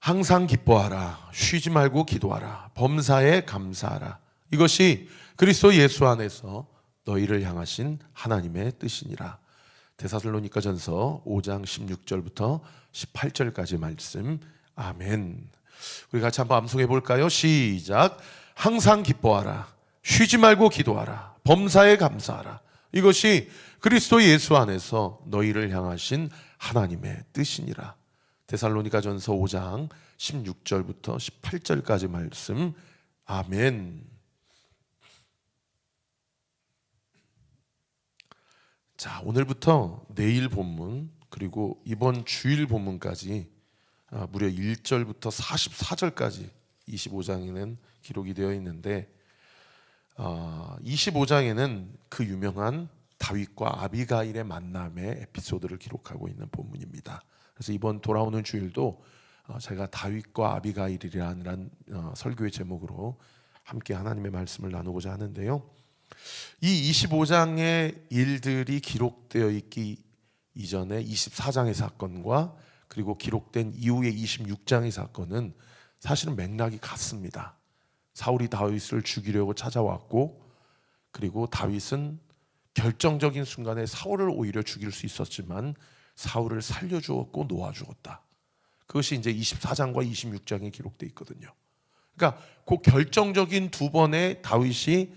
항상 기뻐하라. 쉬지 말고 기도하라. 범사에 감사하라. 이것이 그리스도 예수 안에서 너희를 향하신 하나님의 뜻이니라. 데살로니가전서 5장 16절부터 18절까지 말씀. 아멘. 우리 같이 한번 암송해 볼까요? 시작. 항상 기뻐하라. 쉬지 말고 기도하라. 범사에 감사하라. 이것이 그리스도 예수 안에서 너희를 향하신 하나님의 뜻이니라. 데살로니가전서 5장 16절부터 18절까지 말씀. 아멘. 자, 오늘부터 내일 본문 그리고 이번 주일 본문까지 무려 1절부터 44절까지 25장에는 기록이 되어 있는데 25장에는 그 유명한 다윗과 아비가일의 만남의 에피소드를 기록하고 있는 본문입니다. 그래서 이번 돌아오는 주일도 제가 다윗과 아비가일이라는 설교의 제목으로 함께 하나님의 말씀을 나누고자 하는데요. 이 25장의 일들이 기록되어 있기 이전에 24장의 사건과 그리고 기록된 이후의 26장의 사건은 사실은 맥락이 같습니다. 사울이 다윗을 죽이려고 찾아왔고, 그리고 다윗은 결정적인 순간에 사울을 오히려 죽일 수 있었지만 사울을 살려주었고 놓아주었다. 그것이 이제 24장과 26장에 기록되어 있거든요. 그러니까 그 결정적인 두 번의 다윗이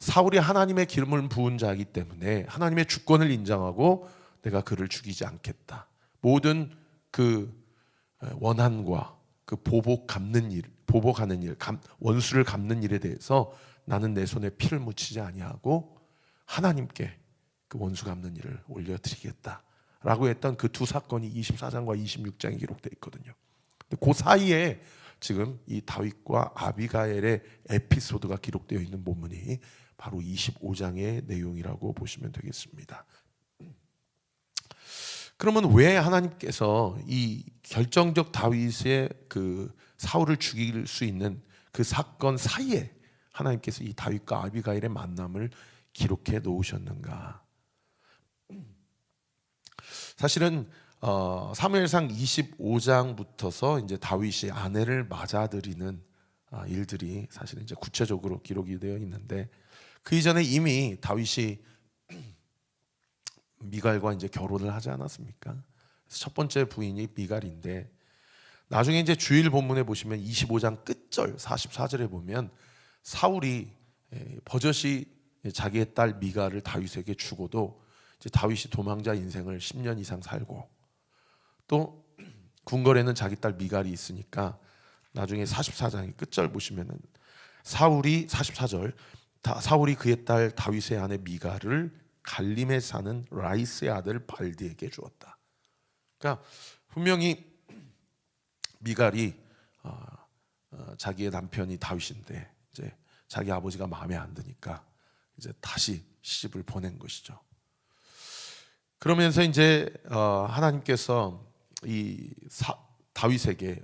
사울이 하나님의 기름을 부은 자이기 때문에 하나님의 주권을 인정하고 내가 그를 죽이지 않겠다. 모든 그 원한과 그 보복하는 일, 원수를 갚는 일에 대해서 나는 내 손에 피를 묻히지 아니하고 하나님께 그 원수 갚는 일을 올려드리겠다라고 했던 그 두 사건이 24장과 26장에 기록되어 있거든요. 그 사이에 지금 이 다윗과 아비가엘의 에피소드가 기록되어 있는 본문이 바로 25장의 내용이라고 보시면 되겠습니다. 그러면 왜 하나님께서 이 결정적 다윗의 그 사울을 죽일 수 있는 그 사건 사이에 하나님께서 이 다윗과 아비가일의 만남을 기록해 놓으셨는가? 사실은 사무엘상 25장부터서 이제 다윗이 아내를 맞아들이는 일들이 사실은 이제 구체적으로 기록이 되어 있는데, 그 이전에 이미 다윗이 미갈과 이제 결혼을 하지 않았습니까? 그래서 첫 번째 부인이 미갈인데, 나중에 이제 주일 본문에 보시면 25장 끝절 44절에 보면 사울이 버젓이 자기의 딸 미갈을 다윗에게 주고도 이제 다윗이 도망자 인생을 10년 이상 살고, 또 궁궐에는 자기 딸 미갈이 있으니까 나중에 44장의 끝절 보시면은 사울이 44절 사울이 그의 딸 다윗의 아내 미갈을 갈림에 사는 라이스의 아들 발디에게 주었다. 그러니까 분명히 미갈이 자기의 남편이 다윗인데 이제 자기 아버지가 마음에 안 드니까 이제 다시 시집을 보낸 것이죠. 그러면서 이제 하나님께서 이 다윗에게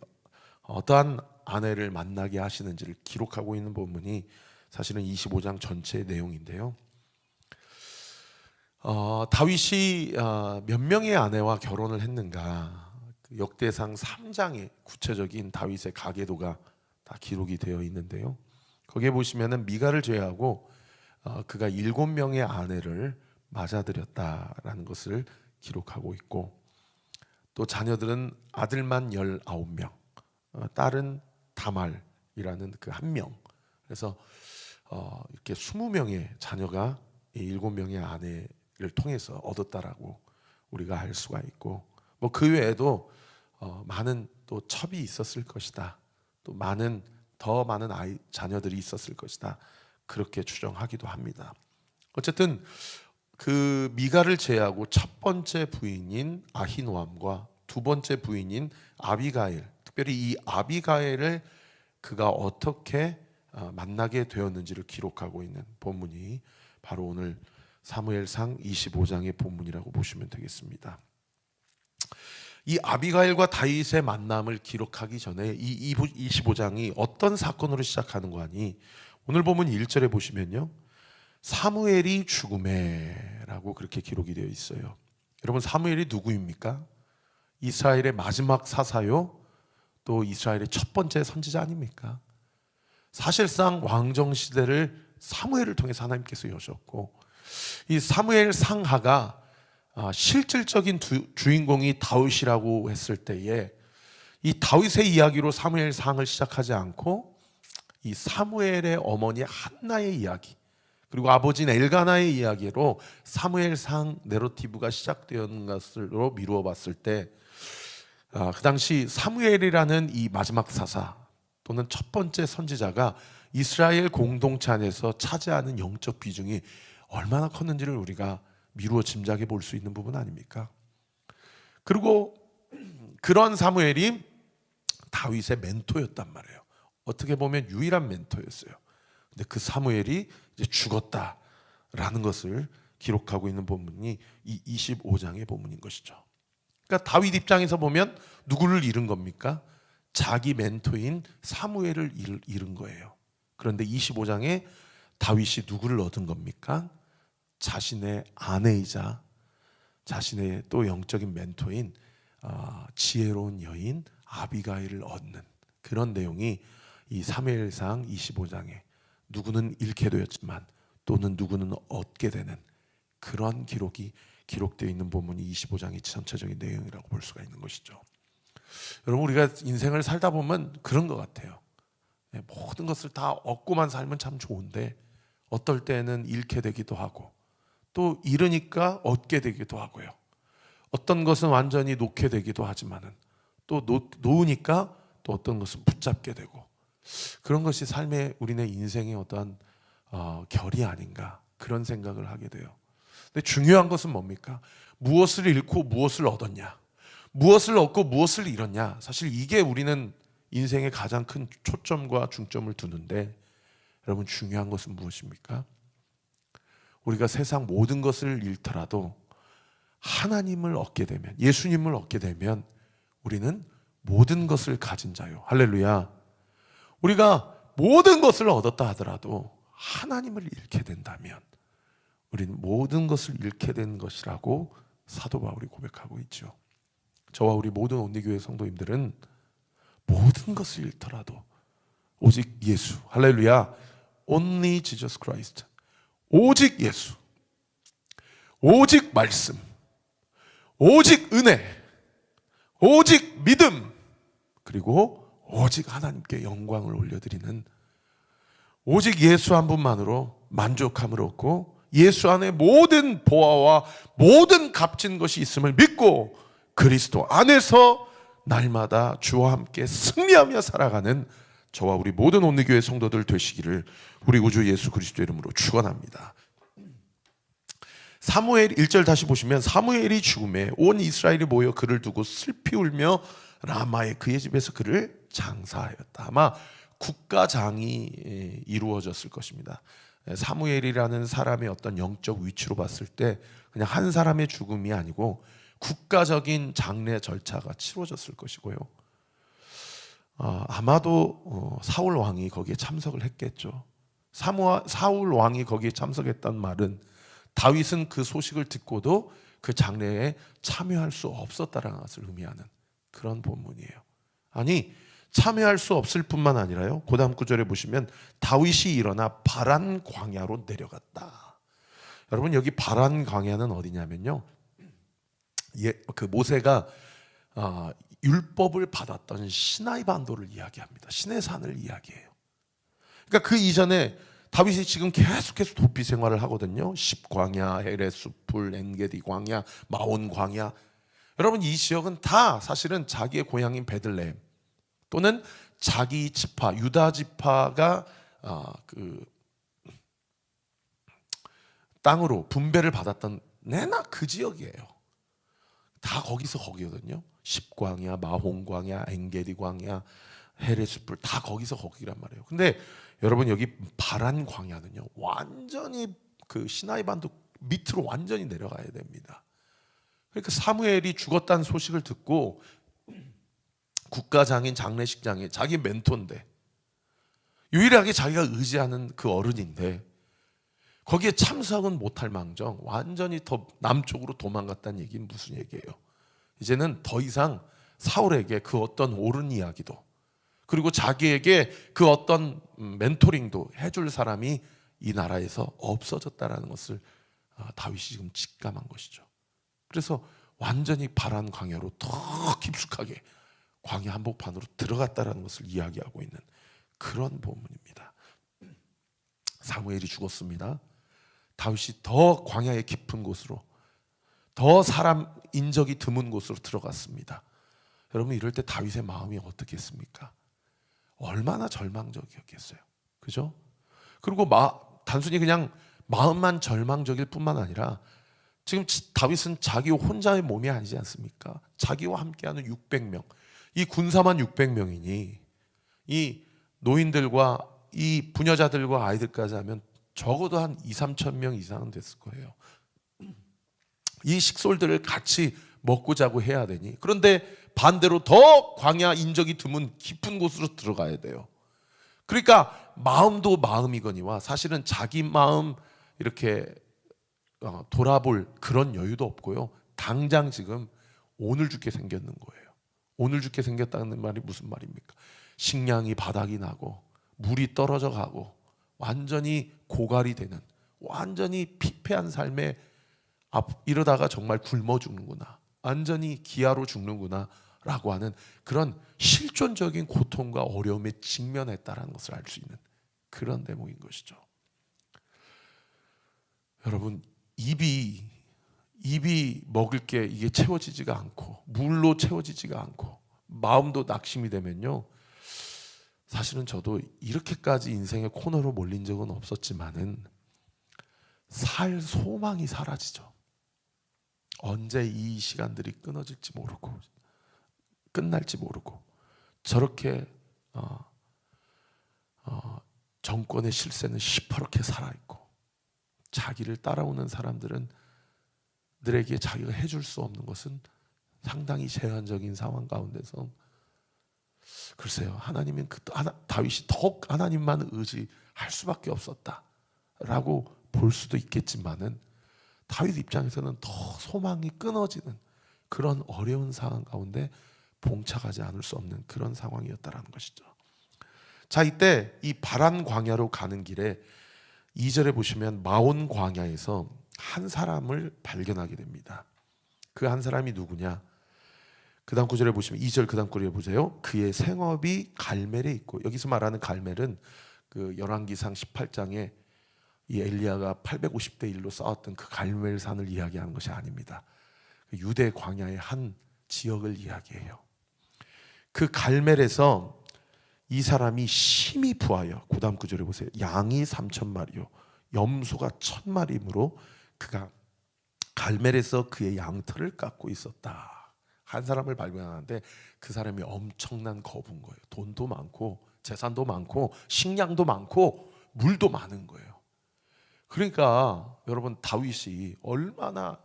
어떠한 아내를 만나게 하시는지를 기록하고 있는 본문이 사실은 25장 전체의 내용인데요. 다윗이 몇 명의 아내와 결혼을 했는가? 역대상 3장의 구체적인 다윗의 가계도가 다 기록이 되어 있는데요. 거기에 보시면은 미갈을 제외하고 그가 7명의 아내를 맞아들였다라는 것을 기록하고 있고, 또 자녀들은 아들만 19명, 딸은 다말이라는 그 한 명. 그래서 이렇게 20명의 자녀가 이 7명의 아내를 통해서 얻었다라고 우리가 알 수가 있고, 뭐 그 외에도 많은 또 첩이 있었을 것이다. 또 더 많은 자녀들이 있었을 것이다. 그렇게 추정하기도 합니다. 어쨌든 그 미갈을 제외하고 첫 번째 부인인 아히노암과 두 번째 부인인 아비가일, 특별히 이 아비가일을 그가 어떻게 만나게 되었는지를 기록하고 있는 본문이 바로 오늘 사무엘상 25장의 본문이라고 보시면 되겠습니다. 이 아비가일과 다윗의 만남을 기록하기 전에 이 25장이 어떤 사건으로 시작하는 거 아니? 오늘 보면 1절에 보시면요, 사무엘이 죽음에라고 그렇게 기록이 되어 있어요. 여러분, 사무엘이 누구입니까? 이스라엘의 마지막 사사요, 또 이스라엘의 첫 번째 선지자 아닙니까? 사실상 왕정 시대를 사무엘을 통해서 하나님께서 여셨고, 이 사무엘 상하가 실질적인 주인공이 다윗이라고 했을 때에 이 다윗의 이야기로 사무엘 상을 시작하지 않고 이 사무엘의 어머니 한나의 이야기, 그리고 아버지인 엘가나의 이야기로 사무엘상 내러티브가 시작되는 것으로 미루어 봤을 때, 그 당시 사무엘이라는 이 마지막 사사 또는 첫 번째 선지자가 이스라엘 공동체 안에서 차지하는 영적 비중이 얼마나 컸는지를 우리가 미루어 짐작해 볼 수 있는 부분 아닙니까? 그리고 그런 사무엘이 다윗의 멘토였단 말이에요. 어떻게 보면 유일한 멘토였어요. 근데 그 사무엘이 이제 죽었다라는 것을 기록하고 있는 본문이 이 25장의 본문인 것이죠. 그러니까 다윗 입장에서 보면 누구를 잃은 겁니까? 자기 멘토인 사무엘을 잃은 거예요. 그런데 25장에 다윗이 누구를 얻은 겁니까? 자신의 아내이자 자신의 또 영적인 멘토인 지혜로운 여인 아비가일을 얻는 그런 내용이 이 사무엘상 25장에 누구는 잃게 되었지만 또는 누구는 얻게 되는 그런 기록이 기록되어 있는 본문이 25장의 전체적인 내용이라고 볼 수가 있는 것이죠. 여러분, 우리가 인생을 살다 보면 그런 것 같아요. 모든 것을 다 얻고만 살면 참 좋은데 어떨 때는 잃게 되기도 하고 또 잃으니까 얻게 되기도 하고요. 어떤 것은 완전히 놓게 되기도 하지만은 또 놓으니까 또 어떤 것은 붙잡게 되고, 그런 것이 삶의 우리네 인생의 어떠한 결이 아닌가 그런 생각을 하게 돼요. 근데 중요한 것은 뭡니까? 무엇을 잃고 무엇을 얻었냐, 무엇을 얻고 무엇을 잃었냐. 사실 이게 우리는 인생의 가장 큰 초점과 중점을 두는데, 여러분 중요한 것은 무엇입니까? 우리가 세상 모든 것을 잃더라도 하나님을 얻게 되면, 예수님을 얻게 되면 우리는 모든 것을 가진 자요. 할렐루야. 우리가 모든 것을 얻었다 하더라도 하나님을 잃게 된다면 우리는 모든 것을 잃게 된 것이라고 사도 바울이 고백하고 있죠. 저와 우리 모든 온리교회 성도님들은 모든 것을 잃더라도 오직 예수, 할렐루야, only Jesus Christ, 오직 예수, 오직 말씀, 오직 은혜, 오직 믿음, 그리고 오직 하나님께 영광을 올려드리는 오직 예수 한 분만으로 만족함을 얻고 예수 안에 모든 보화와 모든 값진 것이 있음을 믿고 그리스도 안에서 날마다 주와 함께 승리하며 살아가는 저와 우리 모든 온리교회 성도들 되시기를 우리 구주 예수 그리스도 이름으로 축원합니다. 사무엘 1절 다시 보시면, 사무엘이 죽음에 온 이스라엘이 모여 그를 두고 슬피 울며 라마의 그의 집에서 그를 장사하였다. 아마 국가장이 이루어졌을 것입니다. 사무엘이라는 사람의 어떤 영적 위치로 봤을 때 그냥 한 사람의 죽음이 아니고 국가적인 장례 절차가 치러졌을 것이고요. 아마도 사울 왕이 거기에 참석을 했겠죠. 사울 왕이 거기에 참석했단 말은 다윗은 그 소식을 듣고도 그 장례에 참여할 수 없었다는 것을 의미하는 그런 본문이에요. 아니, 참여할 수 없을 뿐만 아니라요, 그 다음 구절에 보시면 다윗이 일어나 바란 광야로 내려갔다. 여러분, 여기 바란 광야는 어디냐면요, 그 모세가 율법을 받았던 시나이 반도를 이야기합니다. 시내산을 이야기해요. 그러니까 그 이전에 다윗이 지금 계속해서 도피 생활을 하거든요. 십광야, 헤레 숲풀, 엔게디 광야, 마온 광야. 여러분, 이 지역은 다 사실은 자기의 고향인 베들레헴 또는 자기 지파, 유다 지파가 그 땅으로 분배를 받았던 내나 그 지역이에요. 다 거기서 거기거든요. 십광야, 마온 광야, 엔게디 광야, 헤레 숲풀 다 거기서 거기란 말이에요. 근데 여러분, 여기 바란 광야는요, 완전히 그 시나이 반도 밑으로 완전히 내려가야 됩니다. 그러니까 사무엘이 죽었다는 소식을 듣고 국가장인 장례식장에 자기 멘토인데, 유일하게 자기가 의지하는 그 어른인데 거기에 참석은 못할 망정 완전히 더 남쪽으로 도망갔다는 얘기는 무슨 얘기예요? 이제는 더 이상 사울에게 그 어떤 옳은 이야기도 그리고 자기에게 그 어떤 멘토링도 해줄 사람이 이 나라에서 없어졌다라는 것을 다윗이 지금 직감한 것이죠. 그래서 완전히 바란 광야로 더 깊숙하게 광야 한복판으로 들어갔다라는 것을 이야기하고 있는 그런 본문입니다. 사무엘이 죽었습니다. 다윗이 더 광야의 깊은 곳으로, 더 사람 인적이 드문 곳으로 들어갔습니다. 여러분, 이럴 때 다윗의 마음이 어떻겠습니까? 얼마나 절망적이었겠어요. 그죠? 그리고 단순히 그냥 마음만 절망적일 뿐만 아니라 지금 다윗은 자기 혼자의 몸이 아니지 않습니까? 자기와 함께하는 600명, 이 군사만 600명이니 이 노인들과 이 부녀자들과 아이들까지 하면 적어도 한 2, 3천 명 이상은 됐을 거예요. 이 식솔들을 같이 먹고 자고 해야 되니, 그런데 반대로 더 광야 인적이 드문 깊은 곳으로 들어가야 돼요. 그러니까 마음도 마음이거니와 사실은 자기 마음 이렇게 돌아볼 그런 여유도 없고요. 당장 지금 오늘 죽게 생겼는 거예요. 오늘 죽게 생겼다는 말이 무슨 말입니까? 식량이 바닥이 나고 물이 떨어져 가고 완전히 고갈이 되는, 완전히 피폐한 삶에 이러다가 정말 굶어 죽는구나, 완전히 기아로 죽는구나 라고 하는 그런 실존적인 고통과 어려움에 직면했다라는 것을 알 수 있는 그런 대목인 것이죠. 여러분, 입이 먹을 게 이게 채워지지가 않고 물로 채워지지가 않고 마음도 낙심이 되면요, 사실은 저도 이렇게까지 인생의 코너로 몰린 적은 없었지만은 살 소망이 사라지죠. 언제 이 시간들이 끊어질지 모르고 끝날지 모르고 저렇게 정권의 실세는 시퍼렇게 살아있고 자기를 따라오는 사람들은 들에게 자기가 해줄 수 없는 것은 상당히 제한적인 상황 가운데서, 글쎄요, 하나님은 다윗이 더욱 하나님만 의지할 수밖에 없었다라고 볼 수도 있겠지만은 다윗 입장에서는 더 소망이 끊어지는 그런 어려운 상황 가운데 봉착하지 않을 수 없는 그런 상황이었다라는 것이죠. 자, 이때 이 바란 광야로 가는 길에 2절에 보시면 마온 광야에서 한 사람을 발견하게 됩니다. 그 한 사람이 누구냐? 그 다음 구절에 보시면 2절 그 다음 구절에 보세요. 그의 생업이 갈멜에 있고, 여기서 말하는 갈멜은 그 열왕기상 18장에 이 엘리야가 850대 1로 싸웠던 그 갈멜산을 이야기하는 것이 아닙니다. 유대 광야의 한 지역을 이야기해요. 그 갈멜에서 이 사람이 심히 부하여, 그 다음 구절에 보세요. 양이 3,000마리요 염소가 1,000마리이므로 그가 갈멜에서 그의 양털을 깎고 있었다. 한 사람을 발견하는데 그 사람이 엄청난 거부인 거예요. 돈도 많고 재산도 많고 식량도 많고 물도 많은 거예요. 그러니까 여러분, 다윗이 얼마나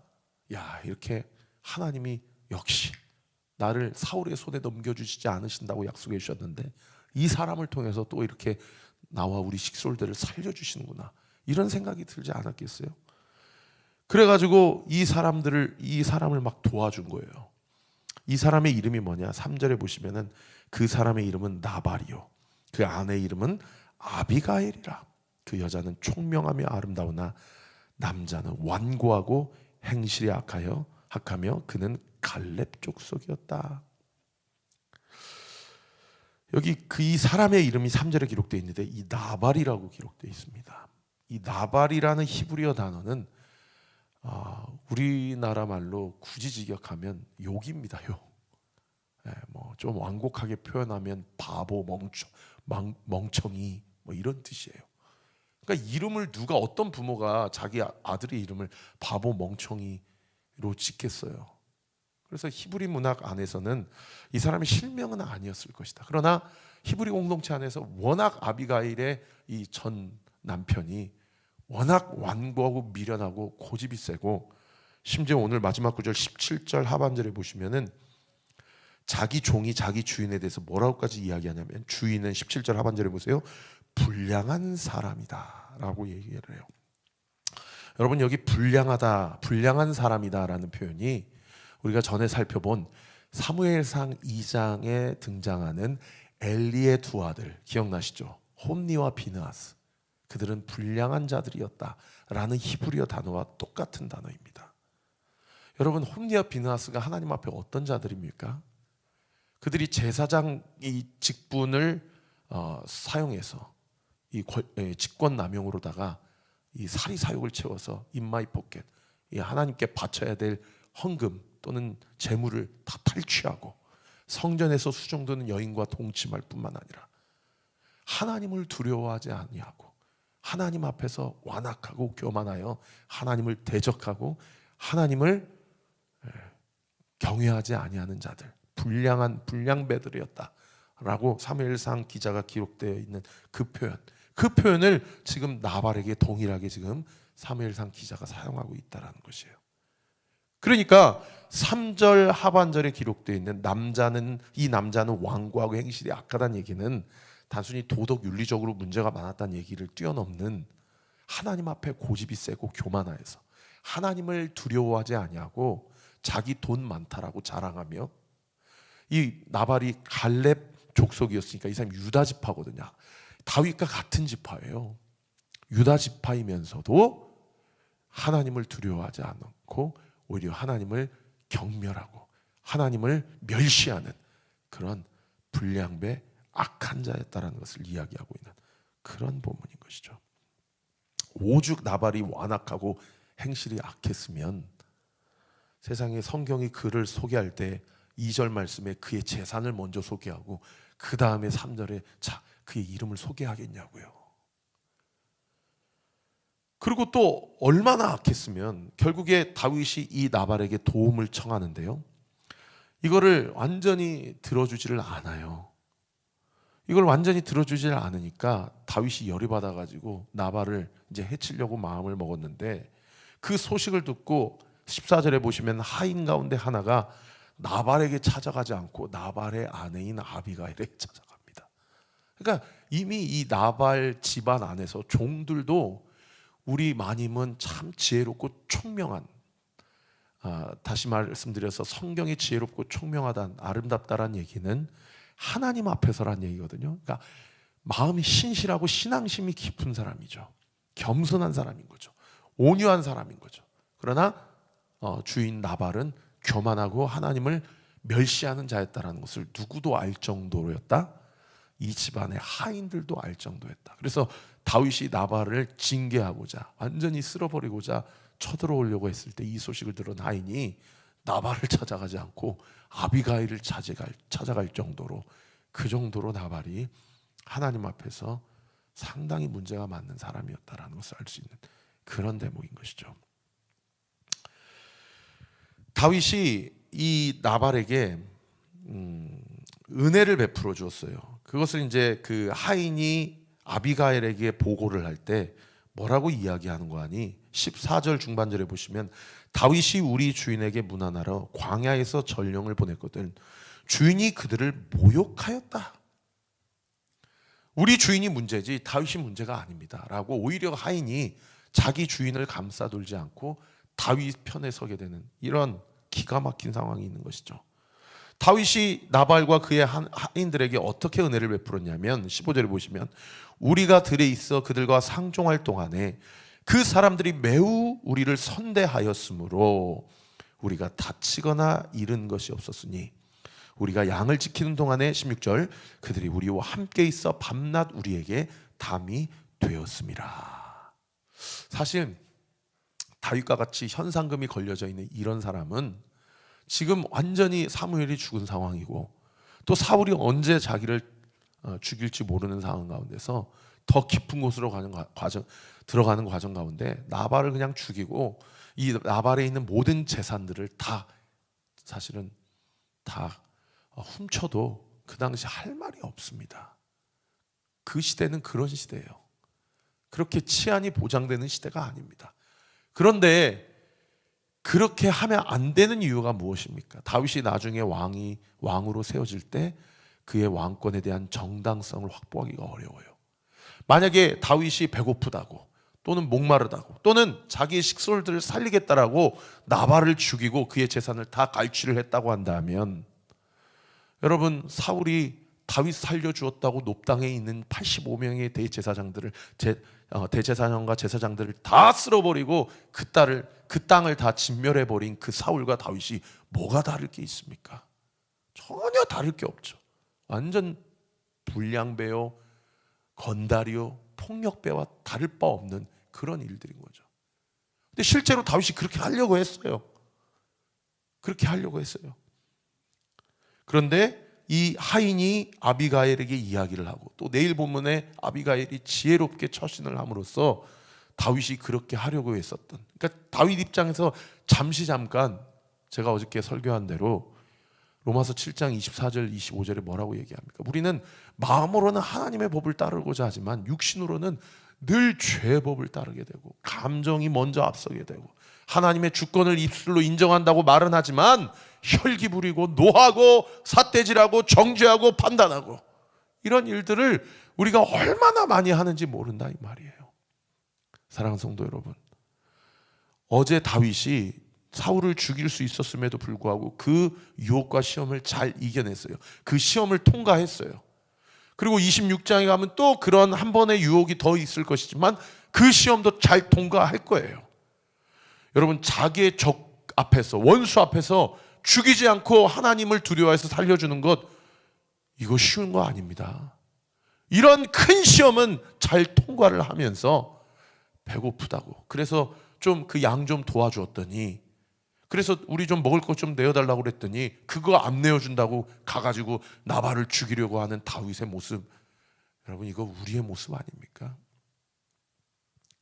이렇게 하나님이 역시 나를 사울의 손에 넘겨주시지 않으신다고 약속해 주셨는데 이 사람을 통해서 또 이렇게 나와 우리 식솔들을 살려주시는구나, 이런 생각이 들지 않았겠어요? 그래가지고 이 사람을 막 도와준 거예요. 이 사람의 이름이 뭐냐? 3절에 보시면은 그 사람의 이름은 나발이요 그 아내의 이름은 아비가일이라. 그 여자는 총명하며 아름다우나 남자는 완고하고 행실이 악하며 그는 갈렙 족속이었다. 여기 이 사람의 이름이 3절에 기록되어 있는데 이 나발이라고 기록되어 있습니다. 이 나발이라는 히브리어 단어는 우리나라 말로 굳이 직역하면 욕입니다. 욕. 좀 완곡하게 표현하면 바보, 멍청이 이런 뜻이에요. 그러니까 이름을 어떤 부모가 자기 아들의 이름을 바보, 멍청이로 짓겠어요. 그래서 히브리 문학 안에서는 이 사람의 실명은 아니었을 것이다. 그러나 히브리 공동체 안에서 워낙 아비가일의 이 전 남편이 워낙 완고하고 미련하고 고집이 세고, 심지어 오늘 마지막 구절 17절 하반절에 보시면은 자기 종이 자기 주인에 대해서 뭐라고까지 이야기하냐면, 주인은 17절 하반절에 보세요. 불량한 사람이다 라고 얘기를 해요. 여러분, 여기 불량한 사람이다 라는 표현이 우리가 전에 살펴본 사무엘상 2장에 등장하는 엘리의 두 아들 기억나시죠? 홈니와 비느하스. 그들은 불량한 자들이었다라는 히브리어 단어와 똑같은 단어입니다. 여러분, 홈니와 비느하스가 하나님 앞에 어떤 자들입니까? 그들이 제사장 이 직분을 사용해서 이 직권 남용으로다가 이 사리 사욕을 채워서 인마이 포켓, 이 하나님께 바쳐야 될 헌금 또는 재물을 다 탈취하고 성전에서 수종드는 여인과 동침할 뿐만 아니라 하나님을 두려워하지 아니하고 하나님 앞에서 완악하고 교만하여 하나님을 대적하고 하나님을 경외하지 아니하는 자들, 불량한 불량배들이었다라고 사무엘상 기자가 기록되어 있는 그 표현을 지금 나발에게 동일하게 지금 사무엘상 기자가 사용하고 있다라는 것이에요. 그러니까 3절 하반절에 기록되어 있는 이 남자는 완고하고 행실이 악하다는 얘기는 단순히 도덕 윤리적으로 문제가 많았다는 얘기를 뛰어넘는 하나님 앞에 고집이 세고 교만하여서 하나님을 두려워하지 아니하고 자기 돈 많다라고 자랑하며, 이 나발이 갈렙 족속이었으니까 이 사람이 유다 지파거든요. 다윗과 같은 지파예요. 유다 지파이면서도 하나님을 두려워하지 않고 오히려 하나님을 경멸하고 하나님을 멸시하는 그런 불량배 악한 자였다라는 것을 이야기하고 있는 그런 본문인 것이죠. 오죽 나발이 완악하고 행실이 악했으면 세상에 성경이 그를 소개할 때 2절 말씀에 그의 재산을 먼저 소개하고 그 다음에 3절에 자 그의 이름을 소개하겠냐고요. 그리고 또 얼마나 악했으면 결국에 다윗이 이 나발에게 도움을 청하는데요, 이거를 완전히 들어주지를 않아요. 이걸 완전히 들어주질 않으니까 다윗이 열이 받아가지고 나발을 이제 해치려고 마음을 먹었는데, 그 소식을 듣고 14절에 보시면 하인 가운데 하나가 나발에게 찾아가지 않고 나발의 아내인 아비가일에게 찾아갑니다. 그러니까 이미 이 나발 집안 안에서 종들도 우리 마님은 참 지혜롭고 총명한, 다시 말씀드려서 성경이 지혜롭고 총명하다, 아름답다라는 얘기는 하나님 앞에서란 얘기거든요. 그러니까 마음이 신실하고 신앙심이 깊은 사람이죠. 겸손한 사람인 거죠. 온유한 사람인 거죠. 그러나 주인 나발은 교만하고 하나님을 멸시하는 자였다는 것을 누구도 알 정도였다. 이 집안의 하인들도 알 정도였다. 그래서 다윗이 나발을 징계하고자 완전히 쓸어버리고자 쳐들어오려고 했을 때 이 소식을 들은 하인이 나발을 찾아가지 않고 아비가일을 찾아갈 정도로, 그 정도로 나발이 하나님 앞에서 상당히 문제가 많은 사람이었다라는 것을 알 수 있는 그런 대목인 것이죠. 다윗이 이 나발에게 은혜를 베풀어 주었어요. 그것을 이제 그 하인이 아비가일에게 보고를 할 때 뭐라고 이야기하는 거 아니? 14절 중반절에 보시면 다윗이 우리 주인에게 문안하러 광야에서 전령을 보냈거든 주인이 그들을 모욕하였다. 우리 주인이 문제지 다윗이 문제가 아닙니다 라고 오히려 하인이 자기 주인을 감싸돌지 않고 다윗 편에 서게 되는 이런 기가 막힌 상황이 있는 것이죠. 다윗이 나발과 그의 하인들에게 어떻게 은혜를 베풀었냐면 15절에 보시면 우리가 들에 있어 그들과 상종할 동안에 그 사람들이 매우 우리를 선대하였으므로 우리가 다치거나 잃은 것이 없었으니 우리가 양을 지키는 동안에 16절 그들이 우리와 함께 있어 밤낮 우리에게 담이 되었음이라. 사실 다윗과 같이 현상금이 걸려져 있는 이런 사람은 지금 완전히 사무엘이 죽은 상황이고 또 사울이 언제 자기를 죽일지 모르는 상황 가운데서 더 깊은 곳으로 들어가는 과정 가운데 나발을 그냥 죽이고 이 나발에 있는 모든 재산들을 다 사실은 다 훔쳐도 그 당시 할 말이 없습니다. 그 시대는 그런 시대예요. 그렇게 치안이 보장되는 시대가 아닙니다. 그런데 그렇게 하면 안 되는 이유가 무엇입니까? 다윗이 나중에 왕으로 세워질 때 그의 왕권에 대한 정당성을 확보하기가 어려워요. 만약에 다윗이 배고프다고 또는 목마르다고 또는 자기의 식솔들을 살리겠다라고 나발을 죽이고 그의 재산을 다 갈취를 했다고 한다면 여러분 사울이 다윗 살려주었다고 높당에 있는 85명의 대제사장과 제사장들을 다 쓸어버리고 그 땅을 다 진멸해버린 그 사울과 다윗이 뭐가 다를 게 있습니까? 전혀 다를 게 없죠. 완전 불량배요, 건달이요, 폭력배와 다를 바 없는 그런 일들인 거죠. 근데 실제로 다윗이 그렇게 하려고 했어요. 그렇게 하려고 했어요. 그런데 이 하인이 아비가일에게 이야기를 하고, 또 내일 본문에 아비가일이 지혜롭게 처신을 함으로써 다윗이 그렇게 하려고 했었던, 그러니까 다윗 입장에서 잠깐 제가 어저께 설교한 대로 로마서 7장 24절 25절에 뭐라고 얘기합니까? 우리는 마음으로는 하나님의 법을 따르고자 하지만 육신으로는 늘 죄의 법을 따르게 되고 감정이 먼저 앞서게 되고 하나님의 주권을 입술로 인정한다고 말은 하지만 혈기 부리고 노하고 삿대질하고 정죄하고 판단하고 이런 일들을 우리가 얼마나 많이 하는지 모른다 이 말이에요. 사랑하는 성도 여러분, 어제 다윗이 사울을 죽일 수 있었음에도 불구하고 그 유혹과 시험을 잘 이겨냈어요. 그 시험을 통과했어요. 그리고 26장에 가면 또 그런 한 번의 유혹이 더 있을 것이지만 그 시험도 잘 통과할 거예요. 여러분, 자기의 적 앞에서, 원수 앞에서 죽이지 않고 하나님을 두려워해서 살려주는 것, 이거 쉬운 거 아닙니다. 이런 큰 시험은 잘 통과를 하면서 배고프다고, 그래서 좀 그 양 좀 도와주었더니, 그래서 우리 좀 먹을 것 좀 내어달라고 그랬더니 그거 안 내어준다고 가가지고 나발을 죽이려고 하는 다윗의 모습, 여러분 이거 우리의 모습 아닙니까?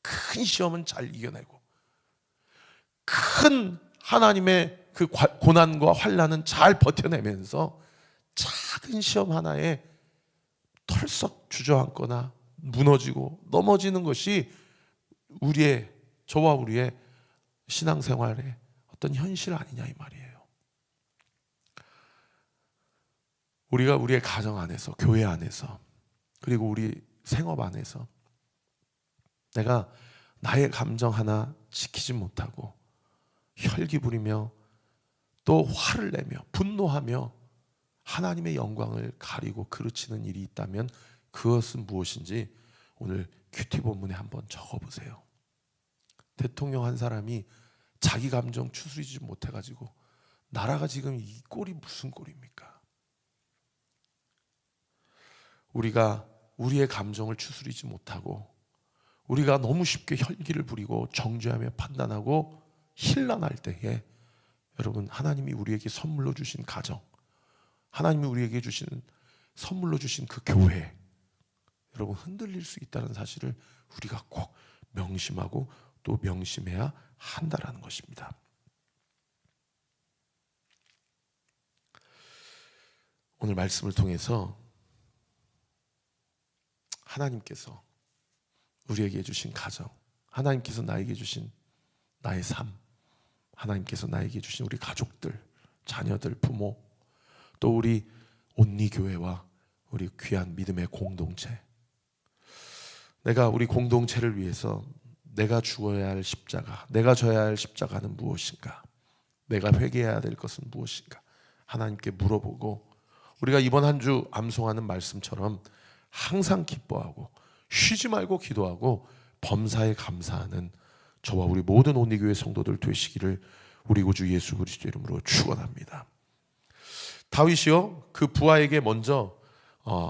큰 시험은 잘 이겨내고 큰 하나님의 그 고난과 환난은 잘 버텨내면서 작은 시험 하나에 털썩 주저앉거나 무너지고 넘어지는 것이 저와 우리의 신앙생활의 어떤 현실 아니냐 이 말이에요. 우리가 우리의 가정 안에서, 교회 안에서, 그리고 우리 생업 안에서 내가 나의 감정 하나 지키지 못하고 혈기 부리며 또 화를 내며 분노하며 하나님의 영광을 가리고 그르치는 일이 있다면 그것은 무엇인지 오늘 큐티 본문에 한번 적어보세요. 대통령 한 사람이 자기 감정 추스리지 못해가지고 나라가 지금 이 꼴이 무슨 꼴입니까? 우리가 우리의 감정을 추스리지 못하고 우리가 너무 쉽게 혈기를 부리고 정죄하며 판단하고 혼란할 때에 여러분, 하나님이 우리에게 선물로 주신 가정, 하나님이 우리에게 주시는 선물로 주신 그 교회, 여러분 흔들릴 수 있다는 사실을 우리가 꼭 명심하고 또 명심해야 한다라는 것입니다. 오늘 말씀을 통해서 하나님께서 우리에게 주신 가정, 하나님께서 나에게 주신 나의 삶, 하나님께서 나에게 주신 우리 가족들, 자녀들, 부모, 또 우리 온리교회와 우리 귀한 믿음의 공동체, 내가 우리 공동체를 위해서 내가 죽어야 할 십자가, 내가 져야 할 십자가는 무엇인가, 내가 회개해야 될 것은 무엇인가 하나님께 물어보고, 우리가 이번 한 주 암송하는 말씀처럼 항상 기뻐하고 쉬지 말고 기도하고 범사에 감사하는 저와 우리 모든 온리교회 성도들 되시기를 우리 구주 예수 그리스도 이름으로 축원합니다. 다윗이요, 그 부하에게 먼저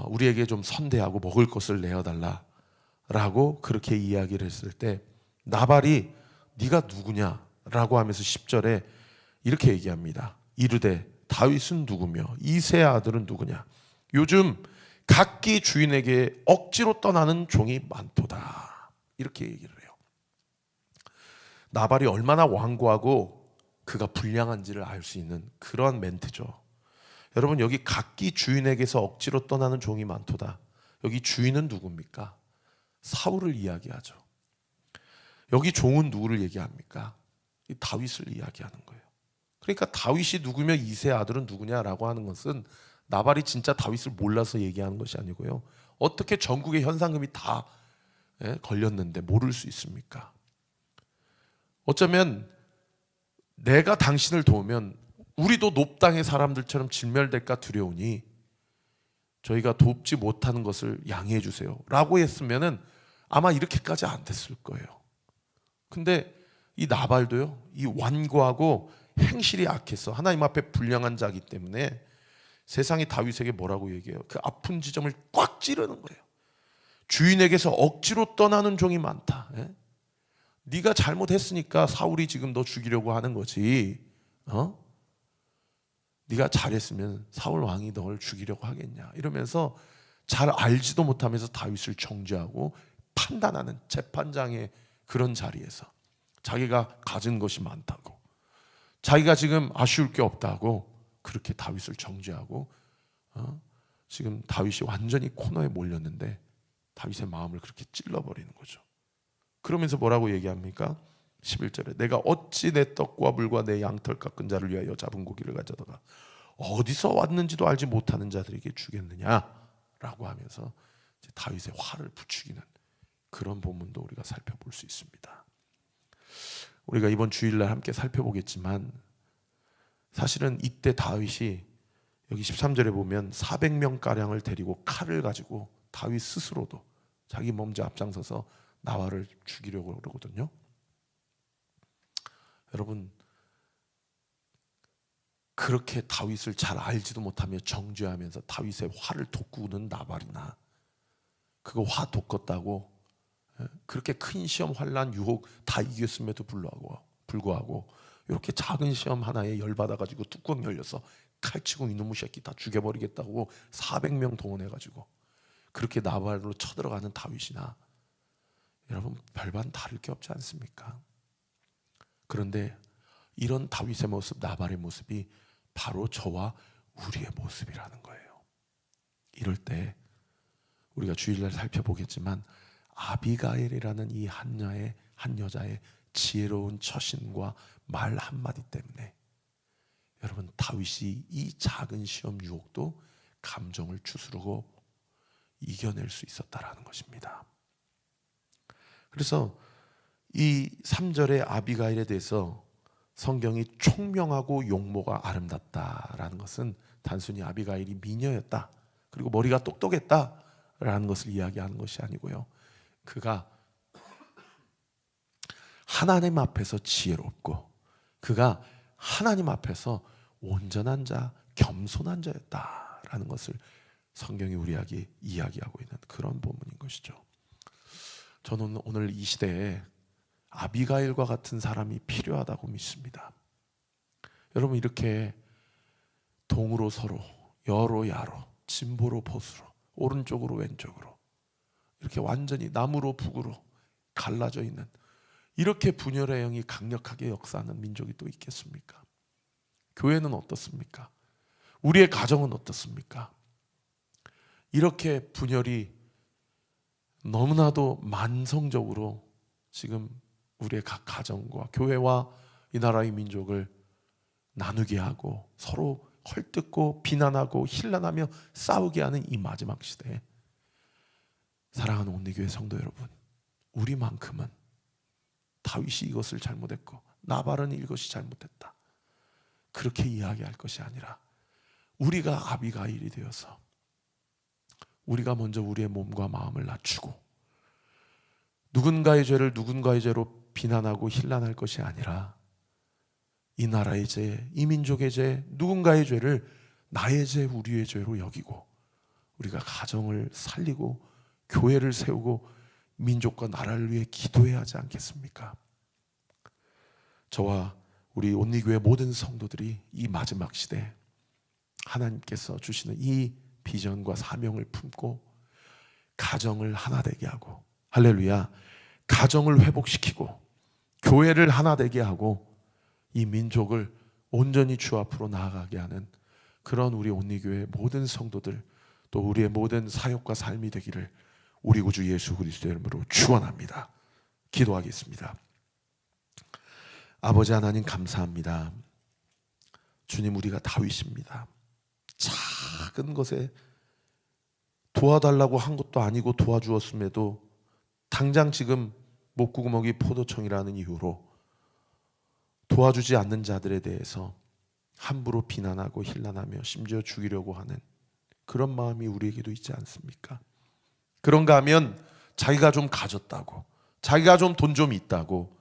우리에게 좀 선대하고 먹을 것을 내어달라라고 그렇게 이야기를 했을 때 나발이 네가 누구냐라고 하면서 10절에 이렇게 얘기합니다. 이르되 다윗은 누구며 이새의 아들은 누구냐? 요즘 각기 주인에게 억지로 떠나는 종이 많도다. 이렇게 얘기를 해요. 나발이 얼마나 완고하고 그가 불량한지를 알 수 있는 그런 멘트죠. 여러분, 여기 각기 주인에게서 억지로 떠나는 종이 많도다. 여기 주인은 누굽니까? 사울을 이야기하죠. 여기 종은 누구를 얘기합니까? 다윗을 이야기하는 거예요. 그러니까 다윗이 누구며 이새의 아들은 누구냐라고 하는 것은 나발이 진짜 다윗을 몰라서 얘기하는 것이 아니고요, 어떻게 전국의 현상금이 다 걸렸는데 모를 수 있습니까? 어쩌면 내가 당신을 도우면 우리도 높 땅의 사람들처럼 진멸될까 두려우니 저희가 돕지 못하는 것을 양해해 주세요 라고 했으면은 아마 이렇게까지 안 됐을 거예요. 근데 이 나발도요, 이 완고하고 행실이 악해서 하나님 앞에 불량한 자이기 때문에 세상이 다윗에게 뭐라고 얘기해요? 그 아픈 지점을 꽉 찌르는 거예요. 주인에게서 억지로 떠나는 종이 많다. 예? 네가 잘못했으니까 사울이 지금 너 죽이려고 하는 거지. 네가 잘했으면 사울 왕이 너를 죽이려고 하겠냐. 이러면서 잘 알지도 못하면서 다윗을 정죄하고 판단하는 재판장의 그런 자리에서 자기가 가진 것이 많다고, 자기가 지금 아쉬울 게 없다고 그렇게 다윗을 정죄하고, 지금 다윗이 완전히 코너에 몰렸는데 다윗의 마음을 그렇게 찔러버리는 거죠. 그러면서 뭐라고 얘기합니까? 11절에 내가 어찌 내 떡과 물과 내 양털 깎은 자를 위하여 잡은 고기를 가져다가 어디서 왔는지도 알지 못하는 자들에게 주겠느냐라고 하면서 다윗의 화를 부추기는 그런 본문도 우리가 살펴볼 수 있습니다. 우리가 이번 주일날 함께 살펴보겠지만 사실은 이때 다윗이 여기 13절에 보면 400명가량을 데리고 칼을 가지고 다윗 스스로도 자기 먼저 앞장서서 나발을 죽이려고 그러거든요. 여러분, 그렇게 다윗을 잘 알지도 못하며 정죄하면서 다윗의 화를 돋구는 나발이나 그거 화 돋궜다고 그렇게 큰 시험, 환난, 유혹 다 이겼음에도 불구하고 이렇게 작은 시험 하나에 열받아가지고 뚜껑 열려서 칼치고 이놈의 새끼 다 죽여버리겠다고 400명 동원해가지고 그렇게 나발로 쳐들어가는 다윗이나 여러분 별반 다를 게 없지 않습니까? 그런데 이런 다윗의 모습, 나발의 모습이 바로 저와 우리의 모습이라는 거예요. 이럴 때 우리가 주일날 살펴보겠지만 아비가일이라는 이 한 여자의 지혜로운 처신과 말 한마디 때문에 여러분 다윗이 이 작은 시험 유혹도 감정을 추스르고 이겨낼 수 있었다라는 것입니다. 그래서 이 3절의 아비가일에 대해서 성경이 총명하고 용모가 아름답다라는 것은 단순히 아비가일이 미녀였다, 그리고 머리가 똑똑했다라는 것을 이야기하는 것이 아니고요, 그가 하나님 앞에서 지혜롭고 그가 하나님 앞에서 온전한 자, 겸손한 자였다라는 것을 성경이 우리에게 이야기하고 있는 그런 본문인 것이죠. 저는 오늘 이 시대에 아비가일과 같은 사람이 필요하다고 믿습니다. 여러분, 이렇게 동으로 서로, 여로 야로, 진보로 보수로, 오른쪽으로 왼쪽으로 이렇게 완전히 남으로 북으로 갈라져 있는 이렇게 분열의 영이 강력하게 역사하는 민족이 또 있겠습니까? 교회는 어떻습니까? 우리의 가정은 어떻습니까? 이렇게 분열이 너무나도 만성적으로 지금 우리의 각 가정과 교회와 이 나라의 민족을 나누게 하고 서로 헐뜯고 비난하고 힐난하며 싸우게 하는 이 마지막 시대에 사랑하는 온리교회 성도 여러분, 우리만큼은 다윗이 이것을 잘못했고 나발은 이것이 잘못했다 그렇게 이야기할 것이 아니라 우리가 아비가일이 되어서 우리가 먼저 우리의 몸과 마음을 낮추고 누군가의 죄를 누군가의 죄로 비난하고 힐난할 것이 아니라 이 나라의 죄, 이 민족의 죄, 누군가의 죄를 나의 죄, 우리의 죄로 여기고 우리가 가정을 살리고 교회를 세우고 민족과 나라를 위해 기도해야 하지 않겠습니까? 저와 우리 온리교회 모든 성도들이 이 마지막 시대 하나님께서 주시는 이 비전과 사명을 품고 가정을 하나 되게 하고, 할렐루야, 가정을 회복시키고 교회를 하나 되게 하고 이 민족을 온전히 주 앞으로 나아가게 하는 그런 우리 온리교회 모든 성도들, 또 우리의 모든 사역과 삶이 되기를 우리 구주 예수 그리스도의 이름으로 축원합니다. 기도하겠습니다. 아버지 하나님, 감사합니다. 주님, 우리가 다윗입니다. 작은 것에 도와달라고 한 것도 아니고 도와주었음에도 당장 지금 목구멍이 포도청이라는 이유로 도와주지 않는 자들에 대해서 함부로 비난하고 힐난하며 심지어 죽이려고 하는 그런 마음이 우리에게도 있지 않습니까? 그런가 하면 자기가 좀 가졌다고, 자기가 좀 돈 좀 있다고,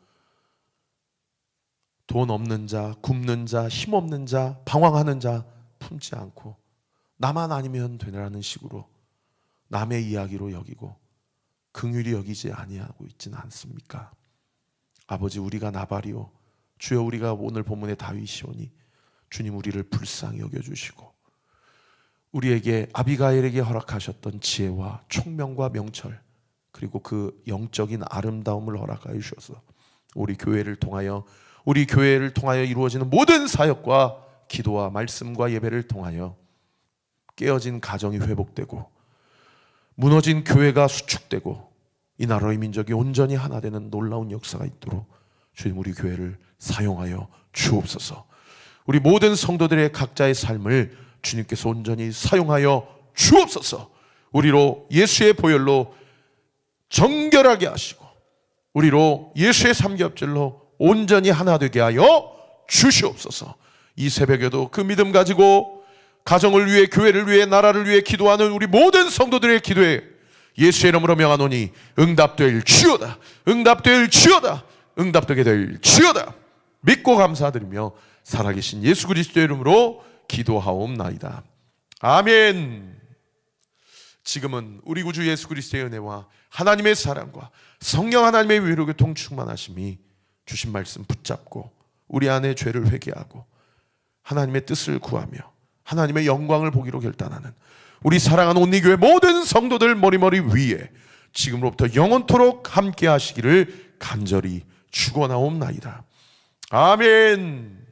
돈 없는 자, 굶는 자, 힘 없는 자, 방황하는 자 품지 않고 나만 아니면 되라는 식으로 남의 이야기로 여기고 긍휼히 여기지 아니하고 있지는 않습니까? 아버지, 우리가 나발이요 주여, 우리가 오늘 본문의 다윗이오니 주님 우리를 불쌍히 여겨주시고 우리에게 아비가일에게 허락하셨던 지혜와 총명과 명철, 그리고 그 영적인 아름다움을 허락하여 주셔서 우리 교회를 통하여 이루어지는 모든 사역과 기도와 말씀과 예배를 통하여 깨어진 가정이 회복되고 무너진 교회가 수축되고 이 나라의 민족이 온전히 하나 되는 놀라운 역사가 있도록 주님 우리 교회를 사용하여 주옵소서. 우리 모든 성도들의 각자의 삶을 주님께서 온전히 사용하여 주옵소서. 우리로 예수의 보혈로 정결하게 하시고 우리로 예수의 삼겹살로 온전히 하나 되게 하여 주시옵소서. 이 새벽에도 그 믿음 가지고 가정을 위해, 교회를 위해, 나라를 위해 기도하는 우리 모든 성도들의 기도에 예수의 이름으로 명하노니 응답될 주여다, 응답될 주여다, 응답되게 될 주여다 믿고 감사드리며 살아계신 예수 그리스도의 이름으로 기도하옵나이다. 아멘. 지금은 우리 구주 예수 그리스도의 은혜와 하나님의 사랑과 성령 하나님의 위로 교통 충만하심이 주신 말씀 붙잡고 우리 안에 죄를 회개하고 하나님의 뜻을 구하며 하나님의 영광을 보기로 결단하는 우리 사랑하는 온리교회 모든 성도들 머리머리 위에 지금으로부터 영원토록 함께 하시기를 간절히 축원하옵나이다. 아멘.